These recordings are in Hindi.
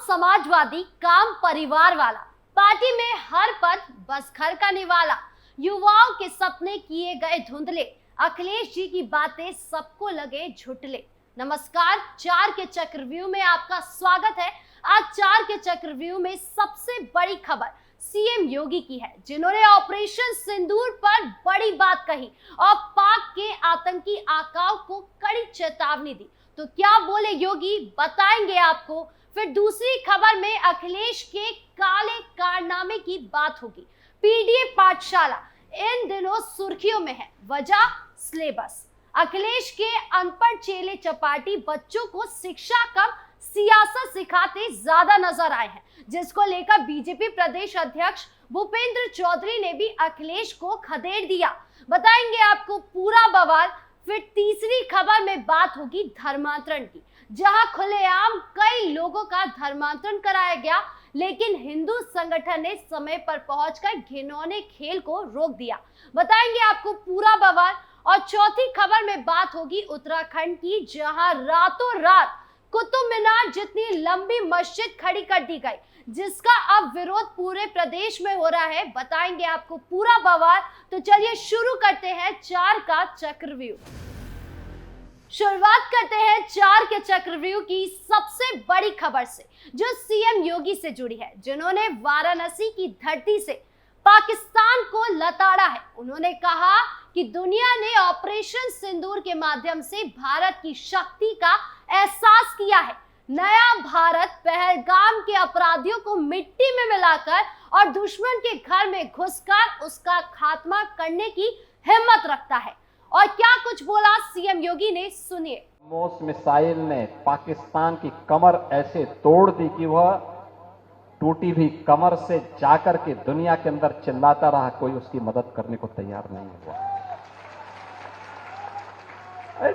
समाजवादी, काम परिवार वाला, पार्टी में हर पद बस घर का निवाला, युवाओं के सपने किए गए धुंधले, अखिलेश जी की बातें सबको लगे झुटले। नमस्कार, चार के चक्रव्यूह में आपका स्वागत है। आज चार के चक्रव्यूह में सबसे बड़ी खबर सीएम योगी की है, जिन्होंने ऑपरेशन सिंदूर पर बड़ी बात कही और पाक के आतंकी आकाओं को कड़ी चेतावनी दी। तो क्या बोले योगी, बताएंगे आपको। फिर दूसरी खबर में अखिलेश के काले कारनामे की बात होगी। पीडीए पाठशाला इन दिनों सुर्खियों में है, वजह सिलेबस। अखिलेश के अनपढ़ चेले चपाटी बच्चों को शिक्षा कम सियासत सिखाते ज्यादा नजर आए हैं, जिसको लेकर बीजेपी प्रदेश अध्यक्ष भूपेंद्र चौधरी ने भी अखिलेश को खदेड़ दिया। बताएंगे आपको पूरा बवाल। फिर तीसरी खबर में बात होगी धर्मांतरण की, जहां खुलेआम कई लोगों का धर्मांतरण कराया गया, लेकिन हिंदू संगठन ने समय पर पहुंचकर घिनौने खेल को रोक दिया। बताएंगे आपको पूरा बवाल। और चौथी खबर में बात होगी उत्तराखंड की, जहां रातों रात कुतुब मीनार जितनी लंबी मस्जिद खड़ी कर दी गई, जिसका अब विरोध पूरे प्रदेश में हो रहा है। बताएंगे आपको पूरा बवाल। तो चलिए शुरू करते हैं चार का चक्रव्यूह। शुरुआत करते हैं चार के चक्रव्यूह की सबसे बड़ी खबर से, जो सीएम योगी से जुड़ी है, जिन्होंने वाराणसी की धरती से पाकिस्तान को लताड़ा है। उन्होंने कहा कि दुनिया ने ऑपरेशन सिंदूर के माध्यम से भारत की शक्ति का एहसास किया है। नया भारत पहलगाम के अपराधियों को मिट्टी में मिलाकर और दुश्मन के घर में घुसकर उसका खात्मा करने की हिम्मत रखता है। और क्या कुछ बोला सीएम योगी ने, सुनिए। मोस मिसाइल ने पाकिस्तान की कमर ऐसे तोड़ दी कि वह टूटी हुई कमर से जाकर के दुनिया के अंदर चिल्लाता रहा, कोई उसकी मदद करने को तैयार नहीं हुआ।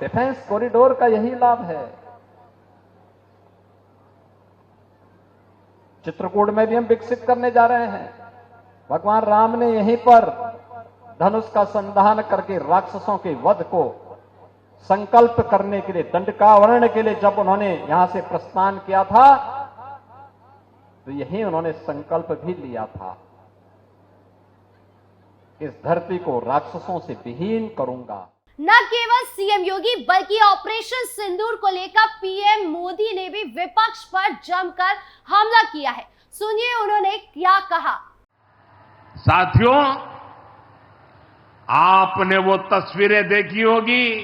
डिफेंस कॉरिडोर का यही लाभ है। चित्रकूट में भी हम विकसित करने जा रहे हैं। भगवान राम ने यहीं पर धनुष का संधान करके राक्षसों के वध को संकल्प करने के लिए, दंडकावरण के लिए जब उन्होंने यहां से प्रस्थान किया था, तो यही उन्होंने संकल्प भी लिया था, इस धरती को राक्षसों से विहीन करूंगा। न केवल सीएम योगी बल्कि ऑपरेशन सिंदूर को लेकर पीएम मोदी ने भी विपक्ष पर जमकर हमला किया है। सुनिए उन्होंने क्या कहा। साथियों, आपने वो तस्वीरें देखी होगी,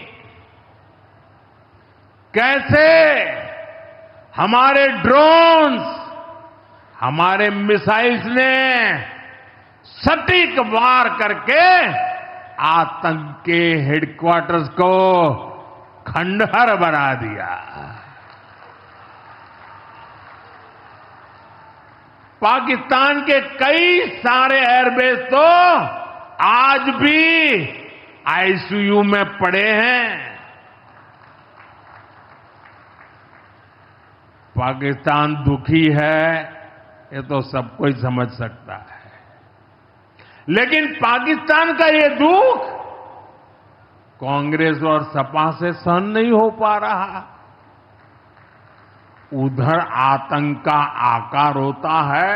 कैसे हमारे ड्रोन्स, हमारे मिसाइल्स ने सटीक वार करके आतंक के हेडक्वार्टर्स को खंडहर बना दिया। पाकिस्तान के कई सारे एयरबेस तो आज भी आईसीयू में पड़े हैं। पाकिस्तान दुखी है, ये तो सब कोई समझ सकता है, लेकिन पाकिस्तान का ये दुख कांग्रेस और सपा से सहन नहीं हो पा रहा। उधर आतंक का आकार होता है,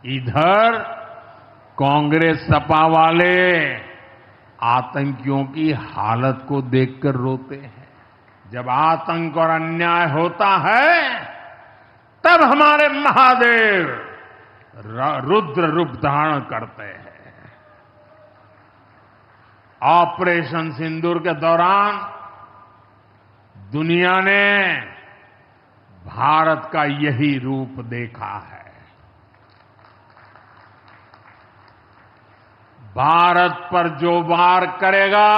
इधर कांग्रेस सपा वाले आतंकियों की हालत को देखकर रोते हैं। जब आतंक और अन्याय होता है, तब हमारे महादेव रुद्र रूप धारण करते हैं। ऑपरेशन सिंदूर के दौरान दुनिया ने भारत का यही रूप देखा है। भारत पर जो वार करेगा,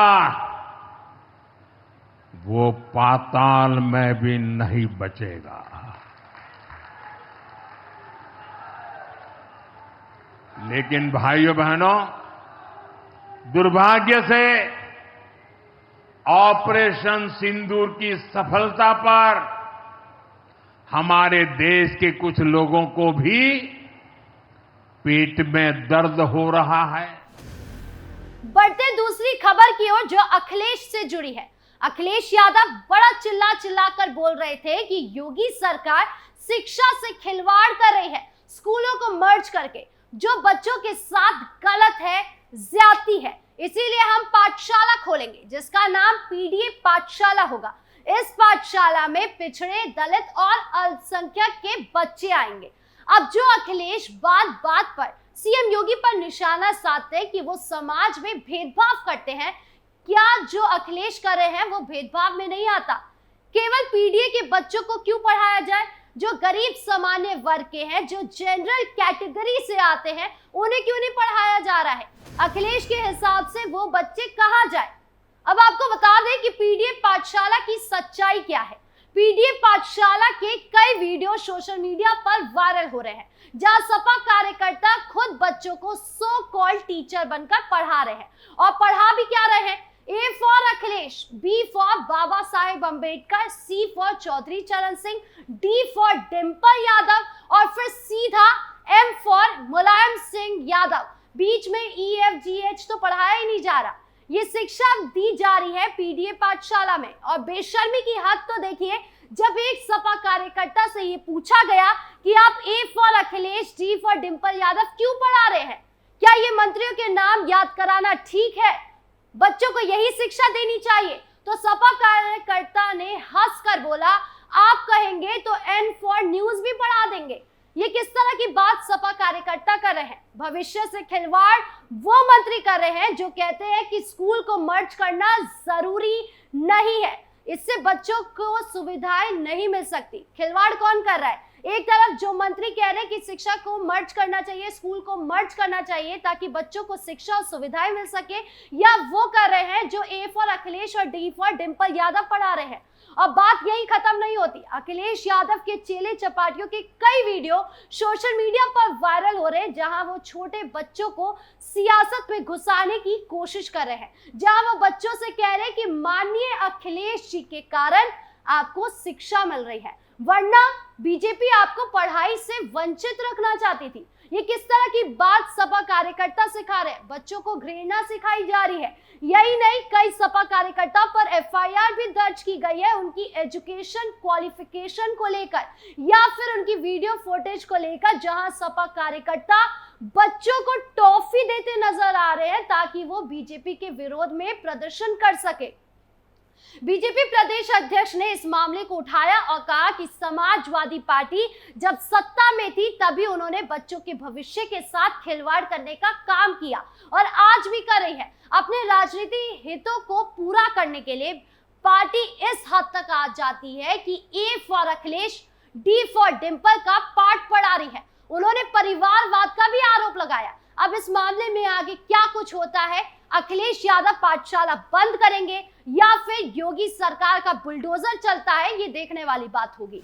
वो पाताल में भी नहीं बचेगा। लेकिन भाइयों बहनों, दुर्भाग्य से ऑपरेशन सिंदूर की सफलता पर हमारे देश के कुछ लोगों को भी पेट में दर्द हो रहा है। बढ़ते दूसरी खबर की ओर, जो अखिलेश से जुड़ी है। अखिलेश यादव बड़ा चिल्ला चिल्ला कर बोल रहे थे कि योगी सरकार शिक्षा से खिलवाड़ कर रही है, स्कूलों को मर्ज करके, जो बच्चों के साथ गलत है, ज्यादती है। इसीलिए हम पाठशाला खोलेंगे जिसका नाम पीडीए पाठशाला होगा। इस पाठशाला में पिछड़े, दलित और अल्पसंख्यक के बच्चे आएंगे। अब जो अखिलेश बात बात पर सीएम योगी पर निशाना साधते हैं कि वो समाज में भेदभाव करते हैं, क्या जो अखिलेश कर रहे हैं वो भेदभाव में नहीं आता? केवल पीडीए के बच्चों को क्यों पढ़ाया जाए? जो गरीब सामान्य वर्ग के हैं, जो जनरल कैटेगरी से आते हैं, उन्हें क्यों नहीं पढ़ाया जा रहा है? अखिलेश के हिसाब से वो बच्चे कहाँ जाए? अब आपको बता दें कि पीडीए पाठशाला की सच्चाई क्या है। पीडीए पाठशाला के कई वीडियो सोशल मीडिया पर वायरल हो रहे हैं, जहां सपा कार्यकर्ता खुद बच्चों को सो कॉल्ड टीचर बनकर पढ़ा रहे हैं। और पढ़ा भी क्या रहे हैं? A for Akhilesh, B for Baba Saheb Ambedkar, C for Chaudhary Charan Singh, D for Dimple Yadav और फिर सीधा एम फॉर मुलायम सिंह यादव। बीच में EFGH तो पढ़ाया ही नहीं जा रहा। ये शिक्षा दी जा रही है पीडीए पाठशाला में। और बेशर्मी की हद तो देखिए, जब एक सपा कार्यकर्ता से ये पूछा गया कि आप ए for Akhilesh, D for Dimple Yadav क्यों पढ़ा रहे हैं, क्या ये मंत्रियों के नाम याद कराना ठीक है? बच्चों को यही शिक्षा देनी चाहिए? तो सपा कार्यकर्ता ने हंसकर बोला, आप कहेंगे तो एन फॉर न्यूज भी पढ़ा देंगे। ये किस तरह की बात सपा कार्यकर्ता कर रहे हैं? भविष्य से खिलवाड़ वो मंत्री कर रहे हैं जो कहते हैं कि स्कूल को मर्ज करना जरूरी नहीं है, इससे बच्चों को सुविधाएं नहीं मिल सकती। खिलवाड़ कौन कर रहा है? एक तरफ जो मंत्री कह रहे हैं कि शिक्षा को मर्ज करना चाहिए, स्कूल को मर्ज करना चाहिए ताकि बच्चों को शिक्षा और सुविधाएं मिल सके, या वो कर रहे हैं जो ए फॉर अखिलेश और डी फॉर डिंपल यादव पढ़ा रहे हैं। अब बात यही खत्म नहीं होती। अखिलेश यादव के चेले चपाटियों के कई वीडियो सोशल मीडिया पर वायरल हो रहे हैं, जहां वो छोटे बच्चों को सियासत में घुसाने की कोशिश कर रहे हैं, जहां वो बच्चों से कह रहे हैं कि माननीय अखिलेश जी के कारण आपको शिक्षा मिल रही है, वरना बीजेपी आपको पढ़ाई से वंचित रखना चाहती थी। ये किस तरह की बात सपा कार्यकर्ता सिखा रहे हैं? बच्चों को घृणा सिखाई जा रही है। यही नहीं, कई सपा कार्यकर्ता पर FIR भी दर्ज की गई है उनकी एजुकेशन क्वालिफिकेशन को लेकर या फिर उनकी वीडियो फुटेज को लेकर, जहां सपा कार्यकर्ता बच्चों को टॉफी देते नजर आ रहे हैं ताकि वो बीजेपी के विरोध में प्रदर्शन कर सके। बीजेपी प्रदेश अध्यक्ष ने इस मामले को उठाया और कहा कि समाजवादी पार्टी जब सत्ता में थी तभी उन्होंने बच्चों के भविष्य के साथ खिलवाड़ करने का काम किया और आज भी कर रही है। अपने राजनीतिक हितों को पूरा करने के लिए पार्टी इस हद तक आ जाती है कि ए for Akhilesh, D for Dimple का पाठ पढ़ा रही है। उन्होंने परिवारवाद का भी आरोप लगाया। अब इस मामले में आगे क्या कुछ होता है? अखिलेश यादव पाठशाला बंद करेंगे या फिर योगी सरकार का बुलडोजर चलता है, ये देखने वाली बात होगी।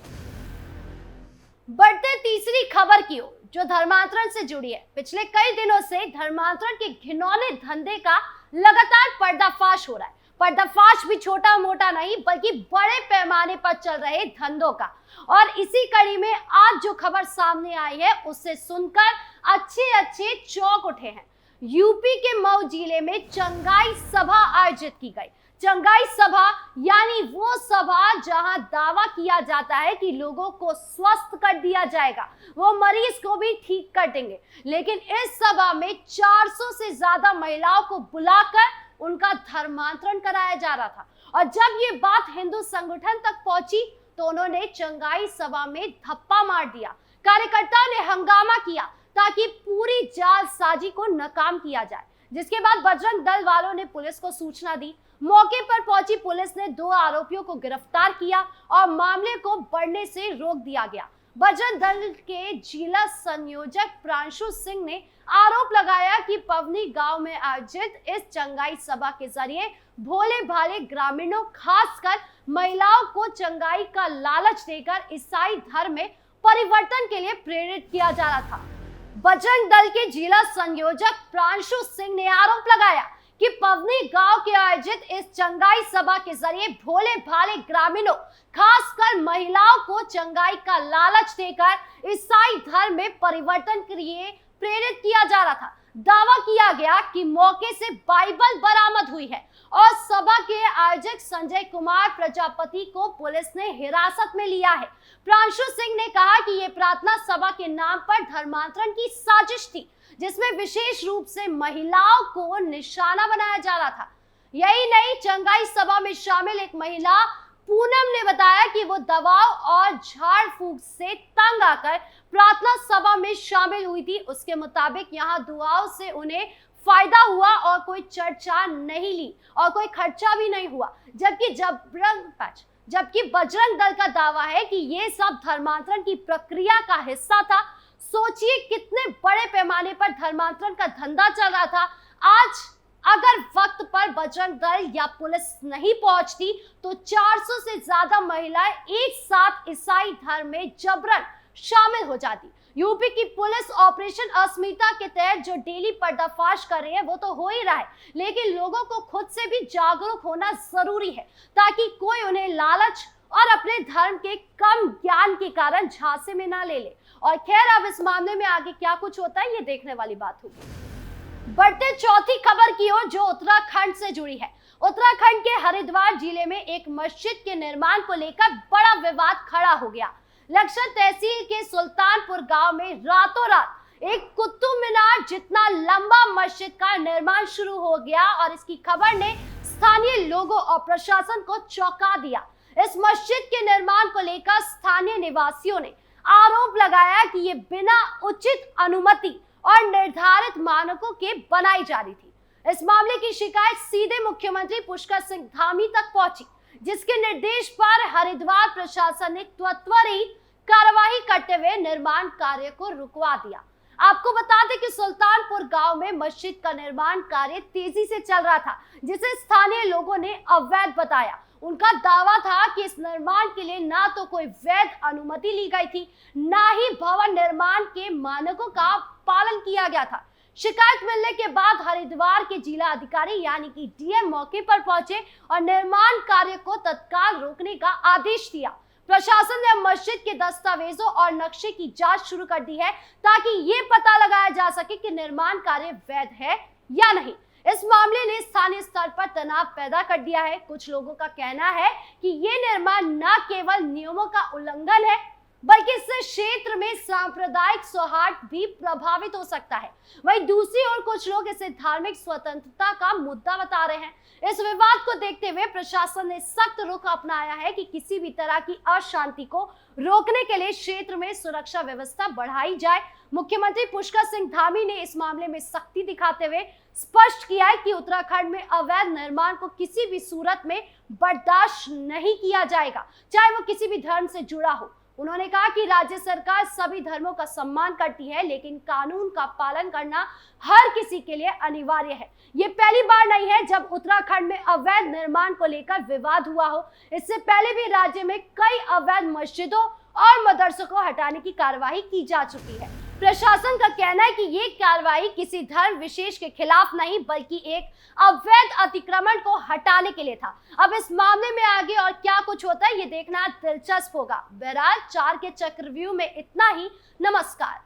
बढ़ते तीसरी खबर की ओर जो धर्मांतरण से जुड़ी है। पिछले कई दिनों से धर्मांतरण के घिनौने धंधे का लगातार पर्दाफाश हो रहा है। पर्दाफाश भी छोटा मोटा नहीं बल्कि बड़े पैमाने पर चल रहे धंधों का। और इसी कड़ी में आज जो खबर सामने आई है उससे सुनकर अच्छे चौंक उठे हैं। यूपी के मऊ जिले में चंगाई सभा आयोजित की गई। चंगाई सभा यानी वो सभा जहां दावा किया जाता है कि लोगों को स्वस्थ कर दिया जाएगा, वो मरीज को भी ठीक कर देंगे। लेकिन इस सभा में 400 से ज्यादा महिलाओं को बुलाकर उनका धर्मांतरण कराया जा रहा था। और जब ये बात हिंदू संगठन तक पहुंची तो उन्होंने चंगाई सभा में धप्पा मार दिया। कार्यकर्ताओं ने हंगामा किया ताकि पूरी जालसाजी को नाकाम किया जाए, जिसके बाद बजरंग दल वालों ने पुलिस को सूचना दी। मौके पर पहुंची पुलिस ने 2 आरोपियों को गिरफ्तार किया और मामले को बढ़ने से रोक दिया गया। बजरंग दल के जिला संयोजक प्रांशु सिंह ने आरोप लगाया कि पवनी गांव में आयोजित इस चंगाई सभा के जरिए भोले भाले ग्रामीणों, खासकर महिलाओं को चंगाई का लालच देकर ईसाई धर्म में परिवर्तन के लिए प्रेरित किया जा रहा था। बजरंग दल के जिला संयोजक प्रांशु सिंह ने आरोप लगाया कि पवनी गांव के आयोजित इस चंगाई सभा के जरिए भोले भाले ग्रामीणों, खासकर महिलाओं को चंगाई का लालच देकर ईसाई धर्म में परिवर्तन के लिए प्रेरित किया जा रहा था। दावा किया गया कि मौके से बाइबल बरामद हुई है और सभा के आयोजक संजय कुमार प्रजापति को पुलिस ने हिरासत में लिया है। प्रांशु सिंह ने कहा कि ये प्रार्थना सभा के नाम पर धर्मांतरण की साजिश थी, जिसमें विशेष रूप से महिलाओं को निशाना बनाया जा रहा था। यही नहीं, चंगाई सभा में शामिल एक महिला पूनम ने बताया कि वो दबाव और झाड़ फूक से तंग आकर प्रार्थना सभा में शामिल हुई थी। उसके मुताबिक यहाँ दुआओं से उन्हें फायदा हुआ और कोई चर्चा नहीं ली और कोई खर्चा भी नहीं हुआ, जबकि बजरंग दल का दावा है कि ये सब धर्मांतरण की प्रक्रिया का हिस्सा था। सोचिए कितने बड़े पैमाने पर धर्मांतरण का धंधा चल रहा था। आज अगर वक्त पर बजरंग दल या पुलिस नहीं पहुंचती तो 400 से ज्यादा महिलाएं एक साथ ईसाई धर्म में जबरन शामिल हो जाती। यूपी की पुलिस ऑपरेशन अस्मिता के तहत जो डेली पर्दाफाश कर रही है वो तो हो ही रहा है, लेकिन लोगों को खुद से भी जागरूक होना जरूरी है ताकि कोई उन्हें लालच और अपने धर्म के कम ज्ञान के कारण झांसे में ना ले ले। और खैर, अब इस मामले में आगे क्या कुछ होता है ये देखने वाली बात होगी। बढ़ते चौथी खबर की ओर जो उत्तराखंड से जुड़ी है। उत्तराखंड के हरिद्वार जिले में एक मस्जिद के निर्माण को लेकर बड़ा विवाद खड़ा हो गया। लक्षण तहसील के सुल्तानपुर गांव में रातों रात एक कुतुब मीनार जितना लंबा मस्जिद का निर्माण शुरू हो गया और इसकी खबर ने स्थानीय लोगों और प्रशासन को चौंका दिया। इस मस्जिद के निर्माण को लेकर स्थानीय निवासियों ने आरोप लगाया कि ये बिना उचित अनुमति और निर्धारित मानकों के बनाई जा रही थी। इस मामले की शिकायत सीधे मुख्यमंत्री पुष्कर सिंह धामी तक पहुंची, जिसके निर्देश पर हरिद्वार प्रशासन ने त्वरित कार्रवाई करते हुए निर्माण कार्य को रुकवा दिया। आपको बता दें कि सुल्तानपुर गांव में मस्जिद का निर्माण कार्य तेजी से चल रहा था, जिसे स्थानीय लोगों ने अवैध बताया। उनका दावा था कि इस निर्माण के लिए ना तो कोई वैध अनुमति ली गई थी, ना ही भवन निर्माण के मानकों का पालन किया गया था। शिकायत मिलने के बाद हरिद्वार के जिला अधिकारी यानी कि डीएम मौके पर पहुंचे और निर्माण कार्य को तत्काल रोकने का आदेश दिया। प्रशासन ने मस्जिद के दस्तावेजों और नक्शे की जांच शुरू कर दी है ताकि ये पता लगाया जा सके कि निर्माण कार्य वैध है या नहीं। इस मामले ने स्थानीय स्तर पर तनाव पैदा कर दिया है। कुछ लोगों का कहना है कि ये निर्माण न केवल नियमों का उल्लंघन है बल्कि इससे क्षेत्र में सांप्रदायिक सौहार्द भी प्रभावित हो सकता है। वहीं दूसरी ओर कुछ लोग इसे धार्मिक स्वतंत्रता का मुद्दा बता रहे हैं। इस विवाद को देखते हुए प्रशासन ने सख्त रुख अपनाया है कि किसी भी तरह की अशांति को रोकने के लिए क्षेत्र में सुरक्षा व्यवस्था बढ़ाई जाए। मुख्यमंत्री पुष्कर सिंह धामी ने इस मामले में सख्ती दिखाते हुए स्पष्ट किया है कि उत्तराखंड में अवैध निर्माण को किसी भी सूरत में बर्दाश्त नहीं किया जाएगा, चाहे वो किसी भी धर्म से जुड़ा हो। उन्होंने कहा कि राज्य सरकार सभी धर्मों का सम्मान करती है, लेकिन कानून का पालन करना हर किसी के लिए अनिवार्य है। ये पहली बार नहीं है जब उत्तराखंड में अवैध निर्माण को लेकर विवाद हुआ हो। इससे पहले भी राज्य में कई अवैध मस्जिदों और मदरसों को हटाने की कार्रवाई की जा चुकी है। प्रशासन का कहना है कि ये कार्रवाई किसी धर्म विशेष के खिलाफ नहीं बल्कि एक अवैध अतिक्रमण को हटाने के लिए था। अब इस मामले में आगे और क्या कुछ होता है ये देखना दिलचस्प होगा। बहरहाल 4 के चक्रव्यूह में इतना ही। नमस्कार।